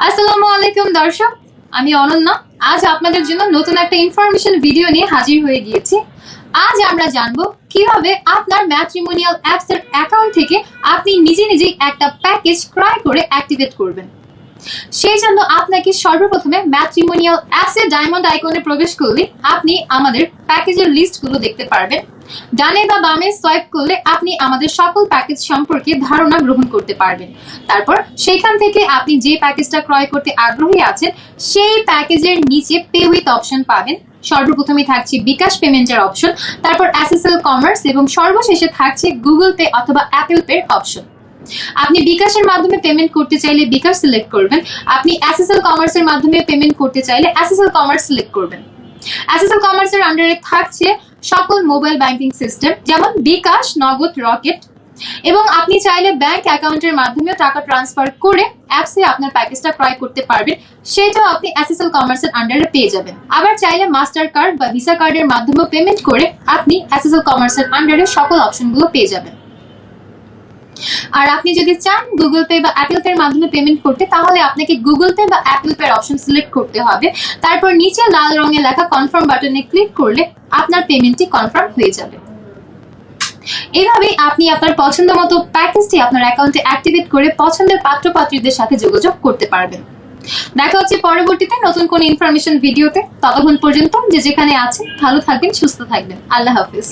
আসসালামু আলাইকুম দর্শক, আমি অনন্যা। আজ আপনাদের জন্য নতুন একটা ইনফরমেশন ভিডিও নিয়ে হাজির হয়ে গিয়েছি। আজ আমরা জানবো কিভাবে আপনার ম্যাট্রিমোনিয়াল অ্যাপস এর অ্যাকাউন্ট থেকে আপনি নিজে নিজেই একটা প্যাকেজ ক্রয় করে অ্যাক্টিভেট করবেন। সেই জন্য আপনাকে সর্বপ্রথমে ম্যাট্রিমোনিয়াল অ্যাপস এর ডায়মন্ড আইকনে প্রবেশ করলে আপনি আমাদের প্যাকেজের লিস্টগুলো দেখতে পারবেন। ডানে বা বামে সোয়াইপ করলে আপনি আমাদের সকল প্যাকেজ সম্পর্কে ধারণা গ্রহণ করতে পারবেন। তারপর সেখান থেকে আপনি যে প্যাকেজটা ক্রয় করতে আগ্রহী আছেন সেই প্যাকেজের নিচে পে উইথ অপশন পাবেন। সর্বপ্রথমে থাকছে বিকাশ পেমেন্টের অপশন, তারপর এসএসএল কমার্স এবং সর্বশেষে থাকছে গুগল পে অথবা অ্যাপল পে অপশন। আপনি বিকাশের মাধ্যমে পেমেন্ট করতে চাইলে বিকাশ সিলেক্ট করবেন। আপনি এসএসএল কমার্সের মাধ্যমে পেমেন্ট করতে চাইলে এসএসএল কমার্স সিলেক্ট করবেন। এসএসএল কমার্সের আন্ডারে থাকছে সকল মোবাইল ব্যাংকিং সিস্টেম যেমন বিকাশ, নগদ, রকেট, এবং আপনি চাইলে ব্যাংক অ্যাকাউন্টের মাধ্যমে টাকা ট্রান্সফার করে অ্যাপসে আপনার প্যাকেজটা ক্রয় করতে পারবেন। সেটাও আপনি এসএসএল কমার্সের আন্ডারে পেয়ে যাবেন। আবার চাইলে মাস্টার কার্ড বা ভিসা কার্ডের মাধ্যমে পেমেন্ট করে আপনি এসএসএল কমার্সের আন্ডারে সকল অপশনগুলো পেয়ে যাবেন। আর আপনি যদি চান গুগল পে বা অ্যাপল পে এর মাধ্যমে পেমেন্ট করতে, তাহলে আপনাকে গুগল পে বা অ্যাপল পে এর অপশন সিলেক্ট করতে হবে। তারপর নিচে লাল রঙে লেখা কনফার্ম বাটনে ক্লিক করলে আপনার পেমেন্টটি কনফার্ম হয়ে যাবে। এভাবেই আপনি আপনার পছন্দ মতো প্যাকেজটি আপনার অ্যাকাউন্টে অ্যাক্টিভেট করে পছন্দের পাত্রপাত্রীদের সাথে যোগাযোগ করতে পারবেন। দেখা হচ্ছে পরবর্তীতে নতুন কোন ইনফরমেশন ভিডিওতে। ততক্ষণ পর্যন্ত যে যেখানে আছেন ভালো থাকবেন, সুস্থ থাকবেন। আল্লাহ হাফিজ।